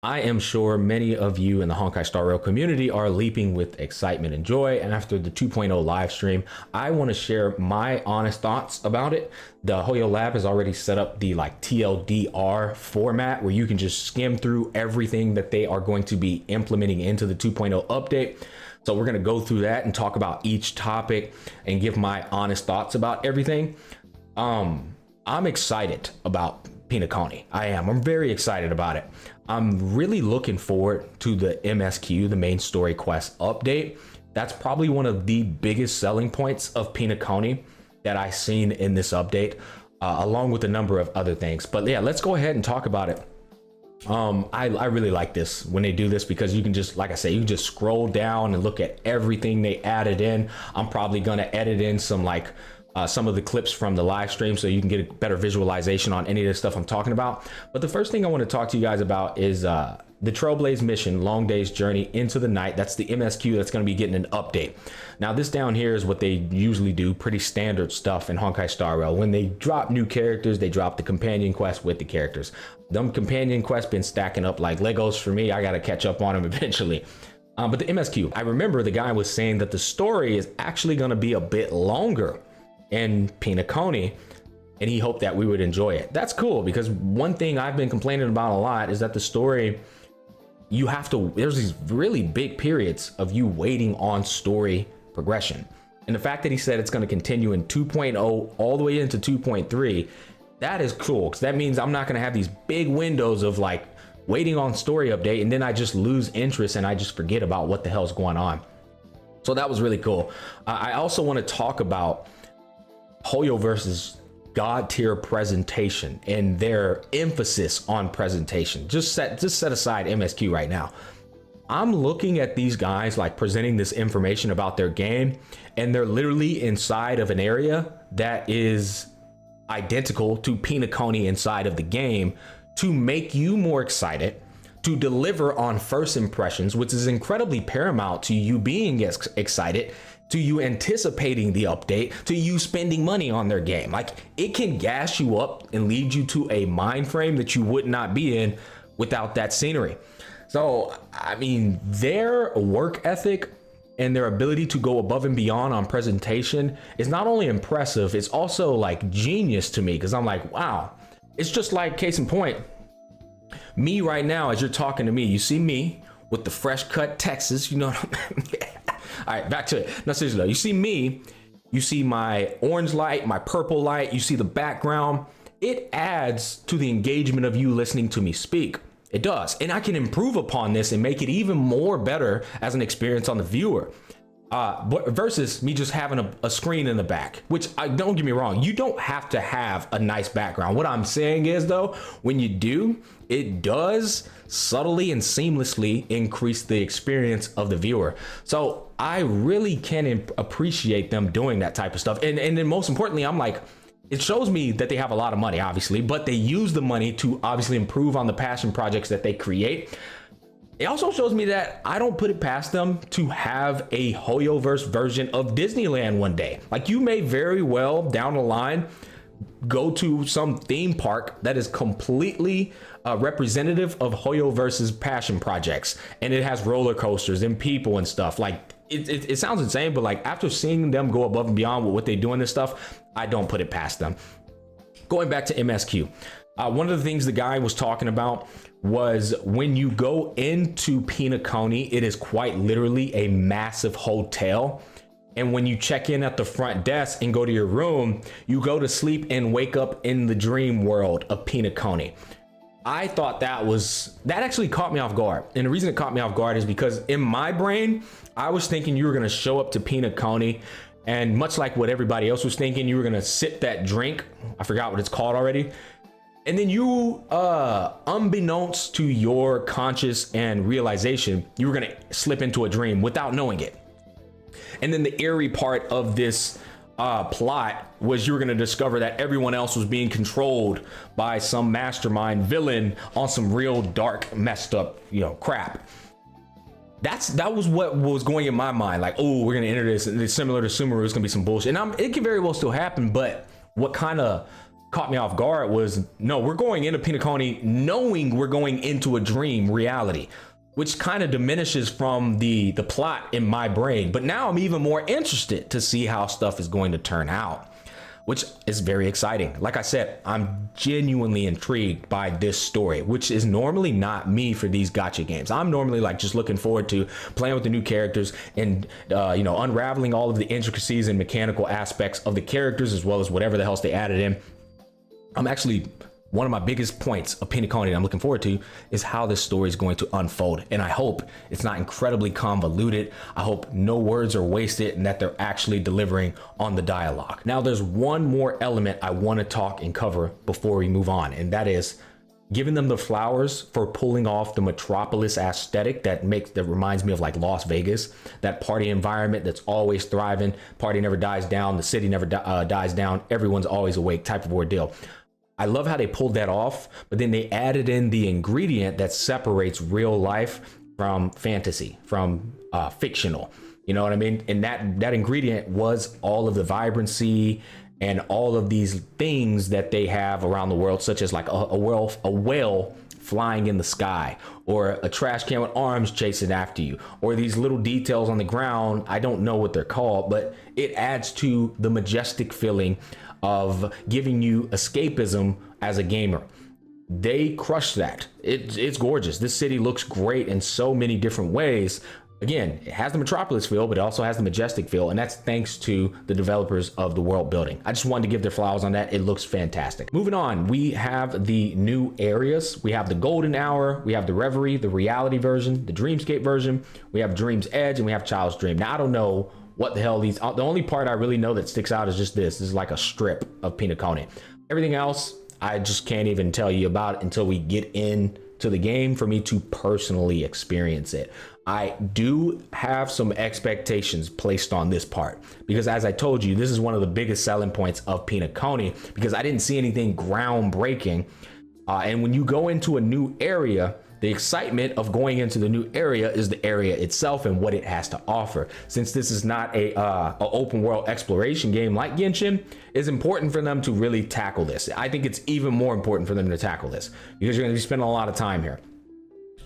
I am sure many of you in the Honkai Star Rail community are leaping with excitement and joy. And after the 2.0 live stream, I want to share my honest thoughts about it. The Hoyo Lab has already set up the TLDR format where you can just skim through everything that they are going to be implementing into the 2.0 update. So we're going to go through that and talk about each topic and give my honest thoughts about everything. I'm excited about Penacony. I'm very excited about it. I'm really looking forward to the MSQ, the main story quest update. That's probably one of the biggest selling points of Penacony that I've seen in this update, along with a number of other things. But yeah, let's go ahead and talk about it. I really like this when they do this because you can just, like I say, you can just scroll down and look at everything they added in. I'm probably going to edit in some of the clips from the live stream so you can get a better visualization on any of the stuff I'm talking about. But the first thing I want to talk to you guys about is the Trailblaze mission, Long Day's Journey into the Night. That's the MSQ that's going to be getting an update. Now this down here is what they usually do, pretty standard stuff in Honkai Star Rail. When they drop new characters, they drop the companion quest with the characters. Them companion quests been stacking up like Legos for me. I got to catch up on them eventually. But the MSQ, I remember the guy was saying that the story is actually going to be a bit longer in Penacony, and he hoped that we would enjoy it. That's cool, because one thing I've been complaining about a lot is that the story, there's these really big periods of you waiting on story progression. And the fact that he said it's going to continue in 2.0 all the way into 2.3, that is cool, because that means I'm not going to have these big windows of like waiting on story update and then I just lose interest and I just forget about what the hell's going on. So that was really cool. I also want to talk about Hoyo versus God tier presentation and their emphasis on presentation. Just set aside MSQ right now. I'm looking at these guys like presenting this information about their game, and they're literally inside of an area that is identical to Penacony inside of the game to make you more excited, to deliver on first impressions, which is incredibly paramount to you being excited, to you anticipating the update, to you spending money on their game. Like, it can gas you up and lead you to a mind frame that you would not be in without that scenery. So, I mean, their work ethic and their ability to go above and beyond on presentation is not only impressive, it's also like genius to me, because I'm like, wow. It's just like, case in point, me right now, as you're talking to me, you see me with the fresh cut Texas, you know what I mean? All right, back to it. No, seriously though, you see me, you see my orange light, my purple light, you see the background. It adds to the engagement of you listening to me speak. It does. And I can improve upon this and make it even more better as an experience on the viewer. Versus me just having a screen in the back, which don't get me wrong, you don't have to have a nice background. What I'm saying is though, when you do, it does subtly and seamlessly increase the experience of the viewer. So I really can appreciate them doing that type of stuff. And then most importantly, I'm like, it shows me that they have a lot of money, obviously, but they use the money to obviously improve on the passion projects that they create. It also shows me that I don't put it past them to have a Hoyoverse version of Disneyland one day. Like, you may very well down the line go to some theme park that is completely representative of Hoyoverse's passion projects, and it has roller coasters and people and stuff. Like, it sounds insane, but like, after seeing them go above and beyond with what they do in this stuff, I don't put it past them. Going back to MSQ, one of the things the guy was talking about was when you go into Penacony, it is quite literally a massive hotel. And when you check in at the front desk and go to your room, you go to sleep and wake up in the dream world of Penacony. I thought that actually caught me off guard. And the reason it caught me off guard is because in my brain, I was thinking you were going to show up to Penacony, and much like what everybody else was thinking, you were going to sip that drink. I forgot what it's called already. And then you, unbeknownst to your conscious and realization, you were going to slip into a dream without knowing it. And then the eerie part of this plot was you were going to discover that everyone else was being controlled by some mastermind villain on some real dark, messed up, crap. That was what was going in my mind. Like, oh, we're going to enter this, and it's similar to Sumeru. It's going to be some bullshit. And it can very well still happen, but what kind of caught me off guard was, no, we're going into Penacony knowing we're going into a dream reality, which kind of diminishes from the plot in my brain. But now I'm even more interested to see how stuff is going to turn out, which is very exciting. Like I said, I'm genuinely intrigued by this story, which is normally not me for these gacha games. I'm normally like just looking forward to playing with the new characters and you know, unraveling all of the intricacies and mechanical aspects of the characters, as well as whatever the else they added in. I'm actually, one of my biggest points of Penacony that I'm looking forward to is how this story is going to unfold. And I hope it's not incredibly convoluted. I hope no words are wasted and that they're actually delivering on the dialogue. Now, there's one more element I want to talk and cover before we move on, and that is giving them the flowers for pulling off the metropolis aesthetic that reminds me of like Las Vegas, that party environment that's always thriving, party never dies down, the city never dies down, everyone's always awake type of ordeal. I love how they pulled that off, but then they added in the ingredient that separates real life from fantasy, from fictional. You know what I mean? And that ingredient was all of the vibrancy and all of these things that they have around the world, such as like a whale flying in the sky, or a trash can with arms chasing after you, or these little details on the ground. I don't know what they're called, but it adds to the majestic feeling of giving you escapism as a gamer. They crushed that. It's gorgeous. This city looks great in so many different ways. Again, it has the metropolis feel, but it also has the majestic feel, and that's thanks to the developers of the world building. I just wanted to give their flowers on that. It looks fantastic. Moving on, we have the new areas. We have the Golden Hour, we have the Reverie, the Reality version, the Dreamscape version, we have Dream's Edge, and we have Child's Dream. Now, I don't know what the hell these, the only part I really know that sticks out is just this is like a strip of Penacony. Everything else, I just can't even tell you about until we get into the game for me to personally experience it. I do have some expectations placed on this part because, as I told you, this is one of the biggest selling points of Penacony because I didn't see anything groundbreaking. And when you go into a new area, the excitement of going into the new area is the area itself and what it has to offer. Since this is not a open world exploration game like Genshin, it's important for them to really tackle this. I think it's even more important for them to tackle this because you're going to be spending a lot of time here.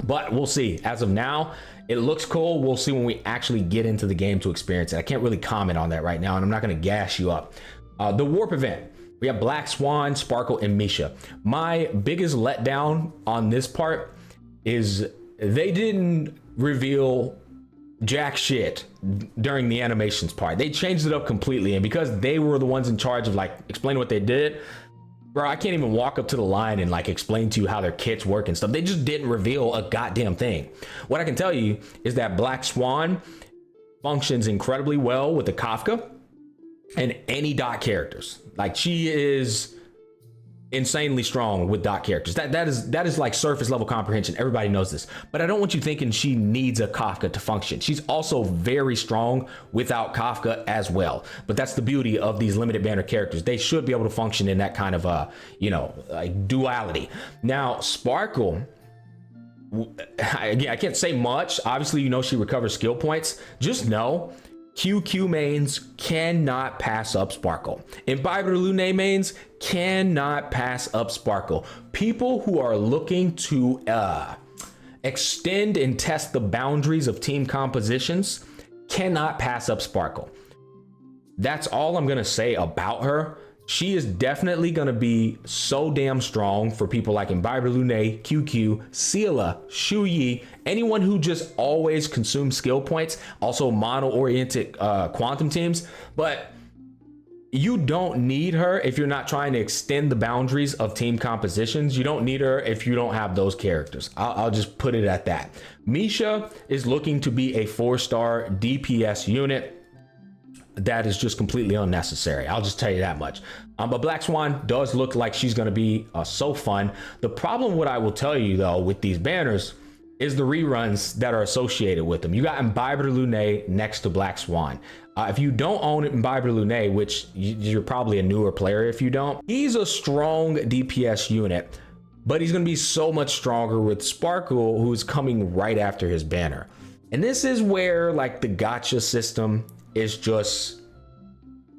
But we'll see. As of now, it looks cool. We'll see when we actually get into the game to experience it. I can't really comment on that right now, and I'm not going to gas you up. The Warp event. We have Black Swan, Sparkle, and Misha. My biggest letdown on this part is they didn't reveal jack shit during the animations part. They changed it up completely, and because they were the ones in charge of like explaining what they did, bro, I can't even walk up to the line and like explain to you how their kits work and stuff. They just didn't reveal a goddamn thing. What I can tell you is that Black Swan functions incredibly well with the Kafka and any dot characters. Like, she is insanely strong with dot characters. That is like surface level comprehension. Everybody knows this, but I don't want you thinking she needs a Kafka to function. She's also very strong without Kafka as well. But that's the beauty of these limited banner characters. They should be able to function in that kind of like duality. Now, Sparkle, again, I can't say much. Obviously, you know she recovers skill points. Just know QQ mains cannot pass up Sparkle. Imbiber Lune mains cannot pass up Sparkle. People who are looking to extend and test the boundaries of team compositions cannot pass up Sparkle. That's all I'm gonna say about her. She is definitely going to be so damn strong for people like Imbiber Lune, QQ, Sela, Shuyi, anyone who just always consumes skill points, also mono-oriented quantum teams. But you don't need her if you're not trying to extend the boundaries of team compositions. You don't need her if you don't have those characters. I'll just put it at that. Misha is looking to be a 4-star DPS unit. That is just completely unnecessary. I'll just tell you that much. But Black Swan does look like she's going to be so fun. The problem, what I will tell you though, with these banners is the reruns that are associated with them. You got Imbiber Lune next to Black Swan. If you don't own Imbiber Lune, which you're probably a newer player if you don't, he's a strong DPS unit, but he's going to be so much stronger with Sparkle, who's coming right after his banner. And this is where like the gacha system is just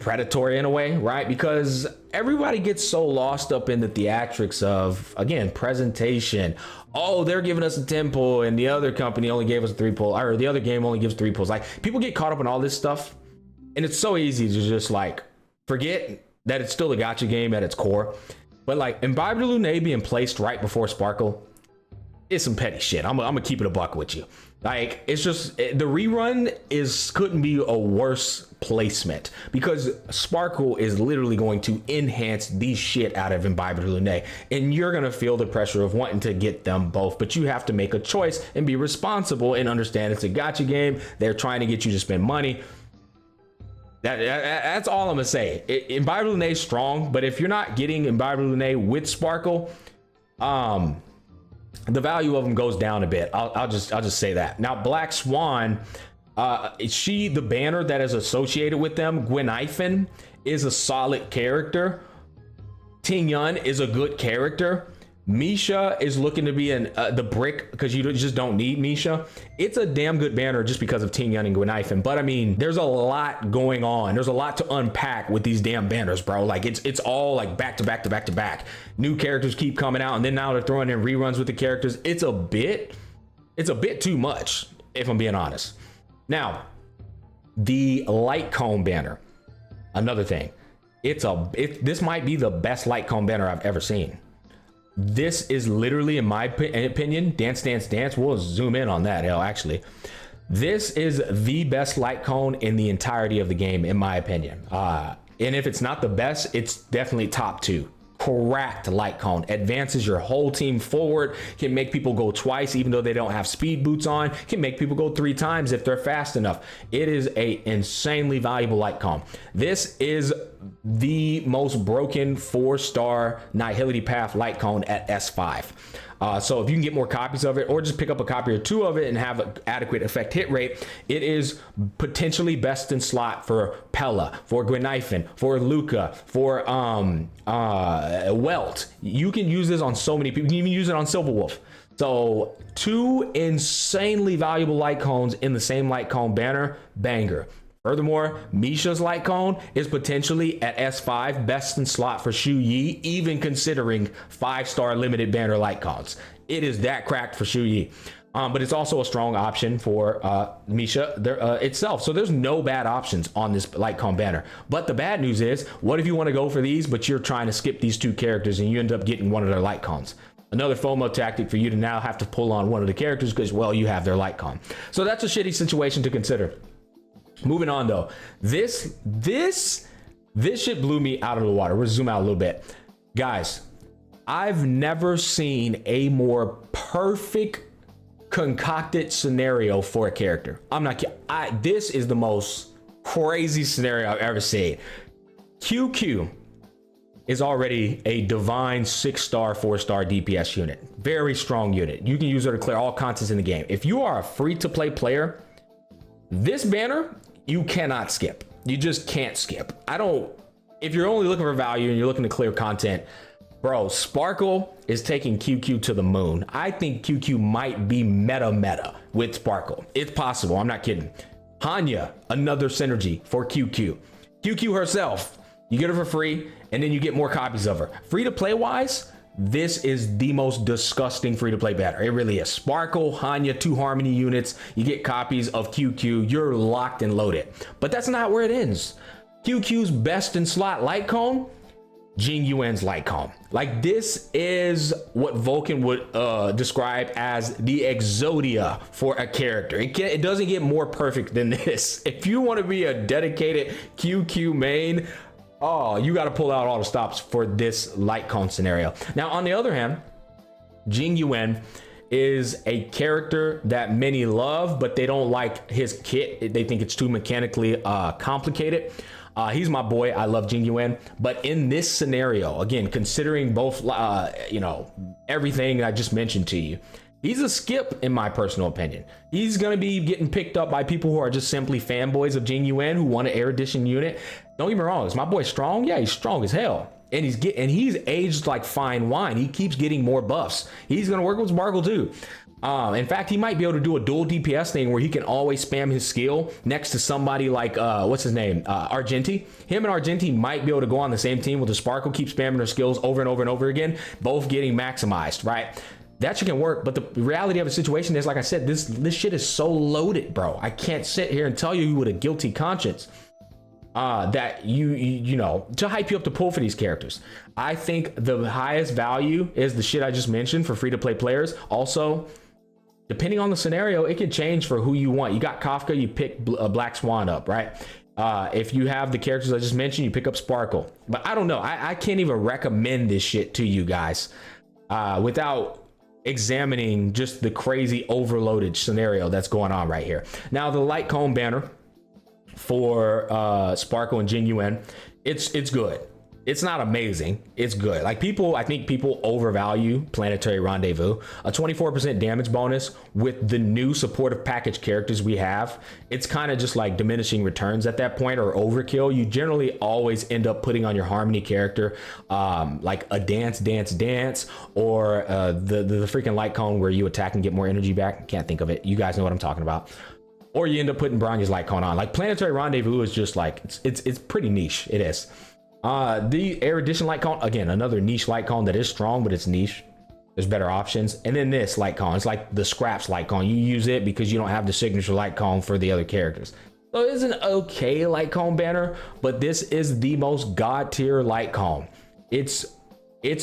predatory in a way, right? Because everybody gets so lost up in the theatrics of, again, presentation. Oh, they're giving us a 10 pull and the other company only gave us a 3 pull, or the other game only gives 3 pulls. Like, people get caught up in all this stuff, and it's so easy to just like forget that it's still a gacha game at its core. But like Imbibe de Lune being placed right before Sparkle is some petty shit. I'm gonna keep it a buck with you. Like, it's just, the Rerun couldn't be a worse placement, because Sparkle is literally going to enhance the shit out of Imbibe de Lune, and you're gonna feel the pressure of wanting to get them both, but you have to make a choice and be responsible and understand it's a gacha game. They're trying to get you to spend money. That's all I'm gonna say. Imbibe de Lune is strong, but if you're not getting Imbibe de Lune with Sparkle, the value of them goes down a bit. I'll just say that. Now, Black Swan, the banner that is associated with them, Gweniphen, is a solid character. Jing Yuan is a good character. Misha is looking to be the brick, because you just don't need Misha. It's a damn good banner just because of Jing Yuan and Gweniphen. But I mean, there's a lot going on. There's a lot to unpack with these damn banners, bro. Like, it's all like back to back to back to back. New characters keep coming out, and then now they're throwing in reruns with the characters. It's a bit too much, if I'm being honest. Now, the light cone banner, another thing. This might be the best light cone banner I've ever seen. This is literally, in my opinion, Dance Dance Dance. We'll zoom in on that. Hell, actually, this is the best light cone in the entirety of the game, in my opinion. And if it's not the best, it's definitely top 2. Cracked light cone, advances your whole team forward, can make people go twice even though they don't have speed boots on, can make people go 3 times if they're fast enough. It is a insanely valuable light cone. This is the most broken 4-star Nihility Path light cone at S5. So if you can get more copies of it, or just pick up a copy or 2 of it and have an adequate effect hit rate, it is potentially best in slot for Pella, for Gweniphen, for Luca, for Welt. You can use this on so many people. You can even use it on Silverwolf. So 2 insanely valuable light cones in the same light cone banner, banger. Furthermore, Misha's light cone is potentially at S5 best in slot for Shu Yi, even considering 5-star limited banner light cones. It is that cracked for Shu Yi. But it's also a strong option for Misha itself. So there's no bad options on this light cone banner. But the bad news is, what if you want to go for these, but you're trying to skip these 2 characters and you end up getting one of their light cones? Another FOMO tactic for you to now have to pull on one of the characters because, well, you have their light con. So that's a shitty situation to consider. Moving on though, this shit blew me out of the water. We'll zoom out a little bit. Guys, I've never seen a more perfect concocted scenario for a character. I'm not kidding. This is the most crazy scenario I've ever seen. QQ is already a divine 6-star, 4-star DPS unit. Very strong unit. You can use her to clear all contents in the game. If you are a free-to-play player, this banner, you cannot skip. You just can't skip. If you're only looking for value and you're looking to clear content, bro, Sparkle is taking QQ to the moon. I think QQ might be meta with Sparkle. It's possible, I'm not kidding. Hanya, another synergy for QQ. QQ herself, you get her for free, and then you get more copies of her. Free to play wise, this is the most disgusting free-to-play banner. It really is. Sparkle, Hanya, 2 Harmony units. You get copies of QQ. You're locked and loaded. But that's not where it ends. QQ's best in slot light cone, Jing Yuan's light cone. Like, this is what Vulcan would describe as the EXODIA for a character. It doesn't get more perfect than this. If you want to be a dedicated QQ main, oh, you got to pull out all the stops for this light cone scenario. Now, on the other hand, Jing Yuan is a character that many love, but they don't like his kit. They think it's too mechanically complicated. He's my boy. I love Jing Yuan. But in this scenario, again, considering both, everything I just mentioned to you, he's a skip in my personal opinion. He's going to be getting picked up by people who are just simply fanboys of Jing Yuan, who want an Air Edition unit. Don't get me wrong, is my boy strong? Yeah, he's strong as hell. And he's aged like fine wine. He keeps getting more buffs. He's going to work with Sparkle too. In fact, he might be able to do a dual DPS thing where he can always spam his skill next to somebody like, what's his name? Argenti. Him and Argenti might be able to go on the same team with the Sparkle, keep spamming their skills over and over and over again, both getting maximized, right? That shit can work, but the reality of the situation is, like I said, this shit is so loaded, bro. I can't sit here and tell you with a guilty conscience that you know, to hype you up to pull for these characters. I think the highest value is the shit I just mentioned for free-to-play players. Also, depending on the scenario, it can change for who you want. You got Kafka, you pick Black Swan up, right? If you have the characters I just mentioned, you pick up Sparkle. But I don't know. I can't even recommend this shit to you guys without examining just the crazy overloaded scenario that's going on right here. Now, the light cone banner for Sparkle and Jing Yuan, it's good. It's not amazing, it's good. Like, I think people overvalue Planetary Rendezvous. A 24% damage bonus with the new supportive package characters we have, it's kind of just like diminishing returns at that point, or overkill. You generally always end up putting on your Harmony character like a dance, or the freaking light cone where you attack and get more energy back. Can't think of it. You guys know what I'm talking about. Or you end up putting Bronya's light cone on. Like, Planetary Rendezvous is just like, it's pretty niche. It is. The Erudition light cone, again, another niche light cone that is strong, but it's niche. There's better options. And then this light cone, it's like the Scraps light cone. You use it because you don't have the signature light cone for the other characters. So it's an okay light cone banner, but this is the most god tier light cone. It's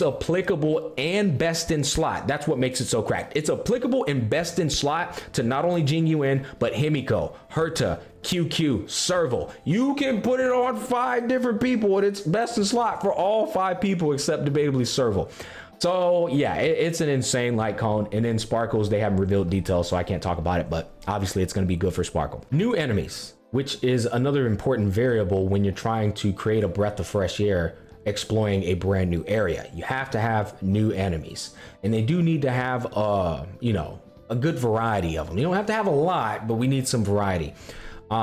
applicable and best in slot. That's what makes it so cracked. It's applicable and best in slot to not only Jing Yuan, but Himiko, Herta, QQ, Serval. You can put it on 5 different people and it's best in slot for all 5 people except debatably Serval. So yeah, it's an insane light cone. And then Sparkles, they haven't revealed details, so I can't talk about it, but obviously it's going to be good for Sparkle. New enemies, which is another important variable when you're trying to create a breath of fresh air exploring a brand new area. You have to have new enemies, and they do need to have you know, a good variety of them. You don't have to have a lot, but we need some variety.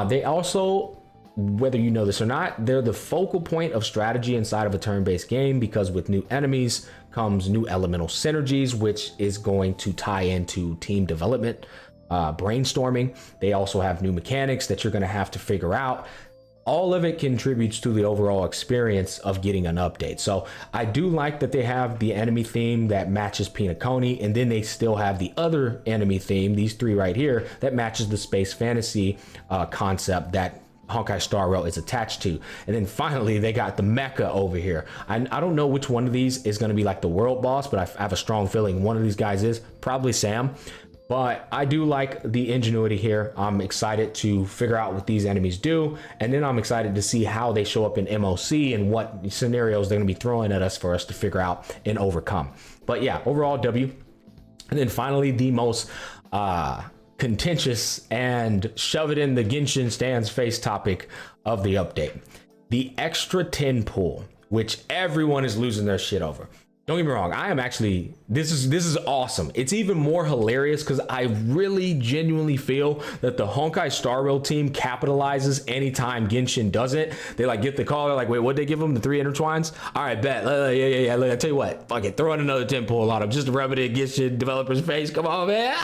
They also, whether you know this or not, they're the focal point of strategy inside of a turn-based game, because with new enemies comes new elemental synergies, which is going to tie into team development, brainstorming. They also have new mechanics that you're going to have to figure out. All of it contributes to the overall experience of getting an update. So I do like that they have the enemy theme that matches Penacony, and then they still have the other enemy theme, these 3 right here, that matches the space fantasy concept that Honkai Star Rail is attached to. And then finally, they got the mecha over here. I don't know which one of these is going to be like the world boss, but I have a strong feeling one of these guys is probably Sam. But I do like the ingenuity here. I'm excited to figure out what these enemies do. And then I'm excited to see how they show up in MOC and what scenarios they're going to be throwing at us for us to figure out and overcome. But yeah, overall W. And then finally, the most contentious and shove it in the Genshin stands face topic of the update. The extra 10 pool, which everyone is losing their shit over. Don't get me wrong, I am actually, this is awesome. It's even more hilarious because I really genuinely feel that the Honkai Star Rail team capitalizes anytime Genshin doesn't. They like get the call, they're like, wait, what'd they give them? The 3 intertwines? All right, bet. Yeah. Look, I tell you what, fuck it, throw in another 10 pull on them just to rub it in Genshin developers' face. Come on, man.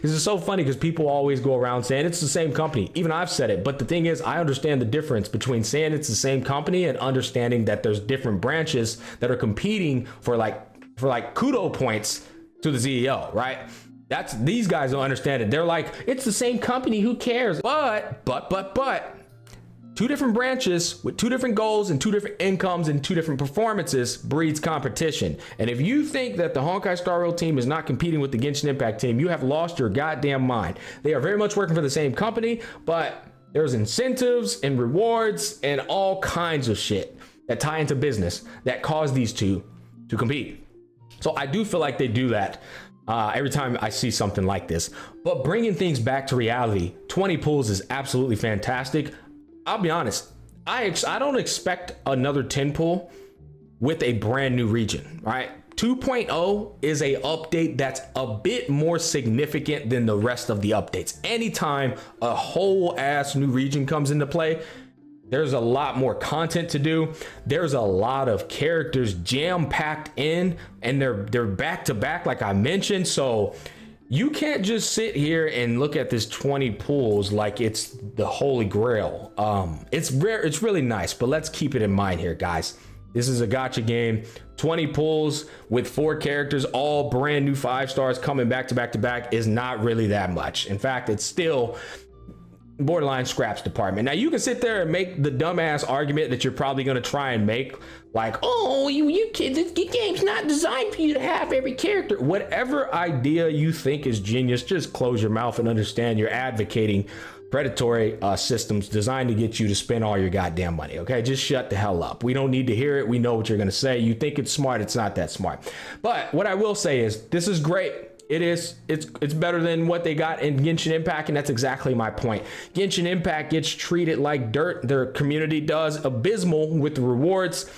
This is so funny because people always go around saying it's the same company. Even I've said it, but the thing is, I understand the difference between saying it's the same company and understanding that there's different branches that are competing for like kudo points to the CEO, right? These guys don't understand it. They're like, it's the same company, who cares? But 2 different branches with 2 different goals and 2 different incomes and 2 different performances breeds competition. And if you think that the Honkai Star Rail team is not competing with the Genshin Impact team, you have lost your goddamn mind. They are very much working for the same company, but there's incentives and rewards and all kinds of shit that tie into business that cause these 2 to compete. So I do feel like they do that every time I see something like this. But bringing things back to reality, 20 pulls is absolutely fantastic. I'll be honest, I don't expect another 10 pull with a brand new region, right? 2.0 is a update that's a bit more significant than the rest of the updates. Anytime a whole ass new region comes into play, there's a lot more content to do. There's a lot of characters jam packed in, and they're back to back, like I mentioned. So You can't just sit here and look at this 20 pulls like it's the holy grail. It's rare, it's really nice, but let's keep it in mind here, guys. This is a gacha game, 20 pulls with 4 characters, all brand new 5 stars coming back to back to back is not really that much. In fact, it's still borderline scraps department. Now you can sit there and make the dumbass argument that you're probably going to try and make, like, oh, you kids, this game's not designed for you to have every character. Whatever idea you think is genius, just close your mouth and understand you're advocating predatory systems designed to get you to spend all your goddamn money. Okay, just shut the hell up. We don't need to hear it. We know what you're going to say. You think it's smart, it's not that smart. But what I will say is this is great. It's better than what they got in Genshin Impact, and that's exactly my point. Genshin Impact gets treated like dirt. Their community does abysmal with the rewards,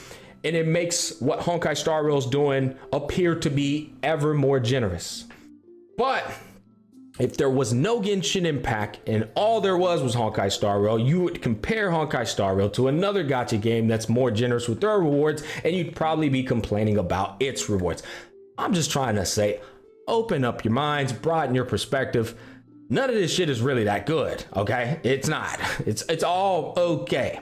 and it makes what Honkai Star Rail is doing appear to be ever more generous. But if there was no Genshin Impact and all there was Honkai Star Rail, you would compare Honkai Star Rail to another gacha game that's more generous with their rewards, and you'd probably be complaining about its rewards. I'm just trying to say, open up your minds, broaden your perspective. None of this shit is really that good, okay? It's not. It's all okay,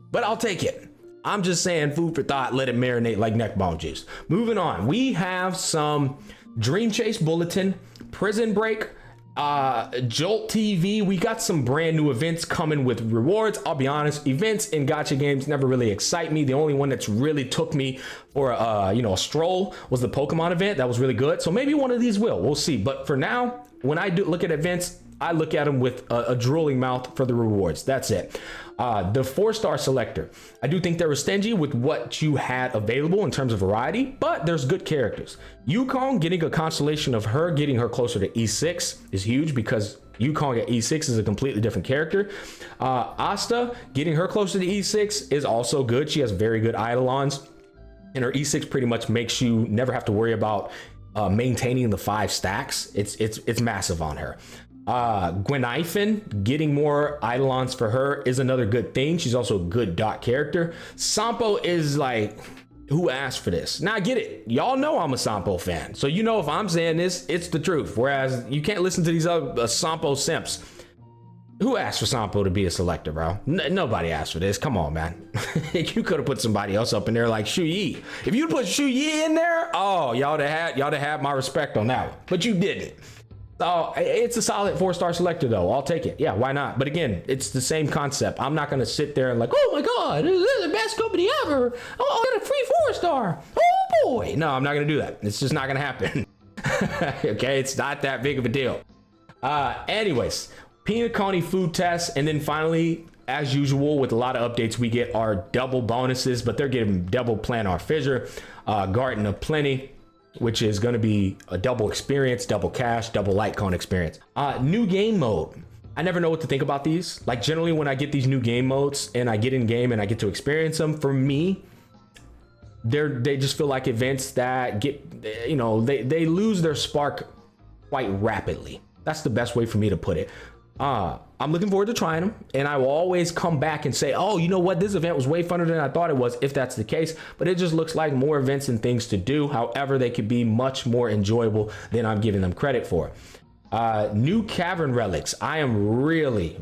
but I'll take it. I'm just saying, food for thought, let it marinate like neck bone juice. Moving on, we have some Dream Chase Bulletin, Prison Break, Jolt TV. We got some brand new events coming with rewards. I'll be honest, events in gacha games never really excite me. The only one that's really took me for a stroll was the Pokemon event. That was really good. So maybe one of these we'll see. But for now, when I do look at events, I look at them with a drooling mouth for the rewards. That's it. The 4-star selector, I do think they were stingy with what you had available in terms of variety, but there's good characters. Yukong, getting a constellation of her, getting her closer to E6 is huge because Yukong at E6 is a completely different character. Asta, getting her closer to E6 is also good. She has very good eidolons, and her E6 pretty much makes you never have to worry about maintaining the 5 stacks. It's massive on her. Gweniphen, getting more eidolons for her is another good thing. She's also a good dot character. Sampo is like, who asked for this? Now I get it. Y'all know I'm a Sampo fan, so you know if I'm saying this, it's the truth. Whereas you can't listen to these other Sampo simps. Who asked for Sampo to be a selector, bro? Nobody asked for this. Come on, man. You could have put somebody else up in there like Shu Yi. If you put Shu Yi in there, oh, y'all have had my respect on that one. But you didn't. So it's a solid 4-star selector though. I'll take it. Yeah, why not? But again, it's the same concept. I'm not gonna sit there and like, oh my God, this is the best company ever. Oh, I got a free 4-star. Oh boy. No, I'm not gonna do that. It's just not gonna happen. Okay, it's not that big of a deal. Anyways, Penacony food tests, and then finally, as usual with a lot of updates, we get our double bonuses, but they're giving double planar fissure, Garden of Plenty, which is going to be a double experience, double cash, double light cone experience. New game mode. I never know what to think about these. Like generally when I get these new game modes and I get in game and I get to experience them, for me, they just feel like events that get, they lose their spark quite rapidly. That's the best way for me to put it. I'm looking forward to trying them, and I will always come back and say, oh, you know what, this event was way funner than I thought it was, if that's the case. But it just looks like more events and things to do. However, they could be much more enjoyable than I'm giving them credit for. New cavern relics. I am really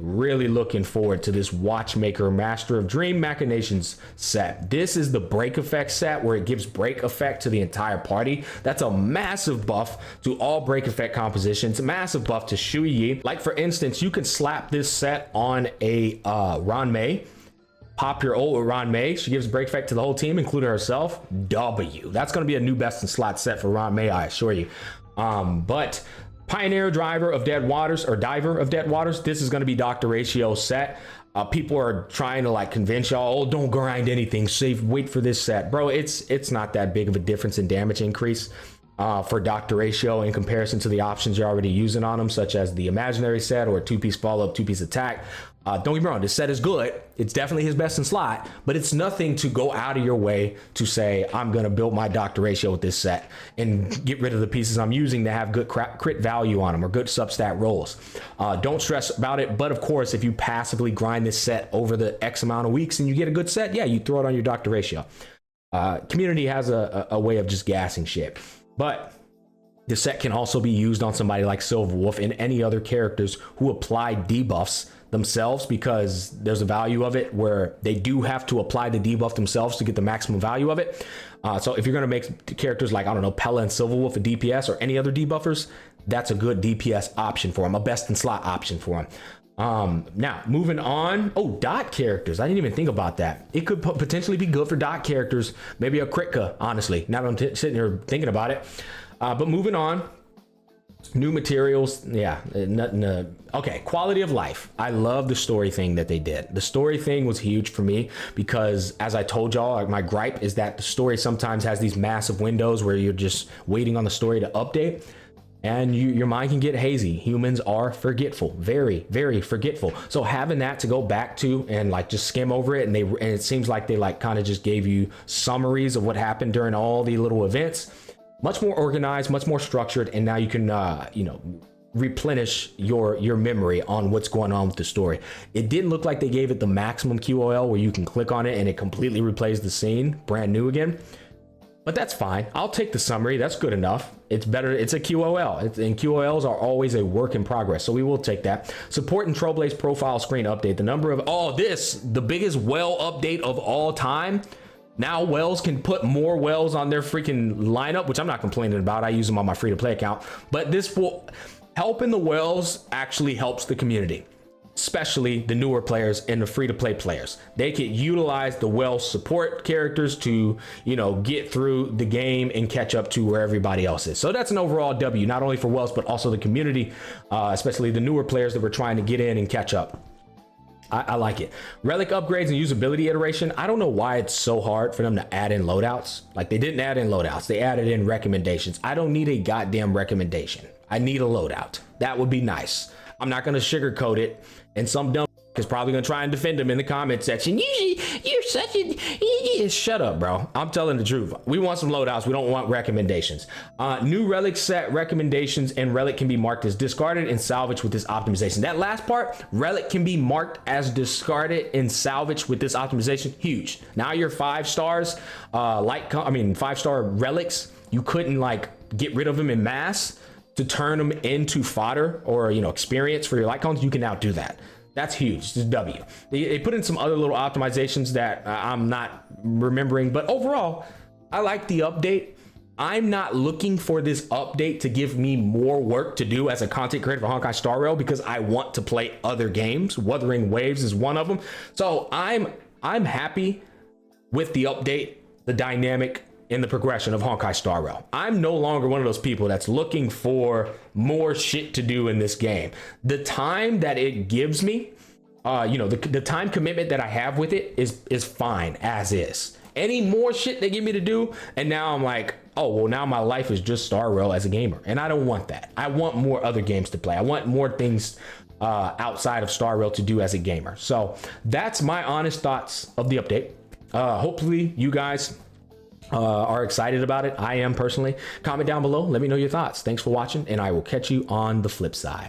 looking forward to this Watchmaker Master of Dream Machinations set. This is the break effect set where it gives break effect to the entire party. That's a massive buff to all break effect compositions, massive buff to Shui Yi. Like for instance, you can slap this set on a Ranmei, pop your ult with Ranmei. She gives break effect to the whole team, including herself. W. That's going to be a new best in slot set for Ranmei, I assure you. But Pioneer Driver of Dead Waters, or Diver of Dead Waters, this is going to be Dr. Ratio set. People are trying to like convince y'all, oh, don't grind anything, wait for this set. Bro, it's not that big of a difference in damage increase for Dr. Ratio in comparison to the options you're already using on them, such as the Imaginary set or 2-piece follow-up, 2-piece attack. Don't get me wrong, this set is good. It's definitely his best in slot, but it's nothing to go out of your way to say, I'm going to build my Dr. Ratio with this set and get rid of the pieces I'm using to have good crit value on them or good substat rolls. Don't stress about it. But of course, if you passively grind this set over the X amount of weeks and you get a good set, yeah, you throw it on your Dr. Ratio. Community has a way of just gassing shit. But The set can also be used on somebody like Silverwolf and any other characters who apply debuffs themselves, because there's a value of it where they do have to apply the debuff themselves to get the maximum value of it. So if you're going to make characters like, I don't know, Pella and Silverwolf a DPS or any other debuffers, that's a good DPS option for them, a best in slot option for them. Now moving on. Oh, dot characters. I didn't even think about that. It could potentially be good for dot characters. Maybe a Kritka, honestly. Now that I'm sitting here thinking about it. But moving on. New materials, yeah, nothing. Okay, quality of life. I love the story thing that they did. The story thing was huge for me because, as I told y'all, my gripe is that the story sometimes has these massive windows where you're just waiting on the story to update, and your mind can get hazy. Humans are forgetful, very, very forgetful. So having that to go back to and like just skim over it, and it seems like they like kind of just gave you summaries of what happened during all the little events. Much more organized, much more structured, and now you can, replenish your memory on what's going on with the story. It didn't look like they gave it the maximum QOL where you can click on it and it completely replays the scene, brand new again. But that's fine. I'll take the summary. That's good enough. It's better. It's a QOL, and QOLs are always a work in progress. So we will take that. Support and Trailblaze profile screen update. The number of the biggest well update of all time. Now Wells can put more Wells on their freaking lineup, which I'm not complaining about. I use them on my free-to-play account. But this will helping the Wells actually helps the community, especially the newer players and the free-to-play players. They can utilize the Wells support characters to, get through the game and catch up to where everybody else is. So that's an overall W, not only for Wells, but also the community, especially the newer players that were trying to get in and catch up. I like it. Relic upgrades and usability iteration. I don't know why it's so hard for them to add in loadouts. Like, they didn't add in loadouts. They added in recommendations. I don't need a goddamn recommendation. I need a loadout. That would be nice. I'm not going to sugarcoat it. And some dumb is probably going to try and defend him in the comment section. You're such a... Shut up, bro. I'm telling the truth. We want some loadouts. We don't want recommendations. New relic set recommendations, and relic can be marked as discarded and salvaged with this optimization. That last part, relic can be marked as discarded and salvaged with this optimization. Huge. Now your 5 stars, 5-star relics, you couldn't like get rid of them in mass to turn them into fodder or, experience for your light cones. You can now do that. That's huge. This is W. They put in some other little optimizations that I'm not remembering, but overall, I like the update. I'm not looking for this update to give me more work to do as a content creator for Honkai Star Rail, because I want to play other games. Wuthering Waves is one of them. So I'm happy with the update, the dynamic, and the progression of Honkai Star Rail. I'm no longer one of those people that's looking for more shit to do in this game. The time that it gives me, the time commitment that I have with it is fine as is. Any more shit they give me to do, and now I'm like, oh, well, now my life is just Star Rail as a gamer, and I don't want that. I want more other games to play. I want more things outside of Star Rail to do as a gamer. So that's my honest thoughts of the update. Hopefully you guys are excited about it. I am personally. Comment down below. Let me know your thoughts. Thanks for watching, and I will catch you on the flip side.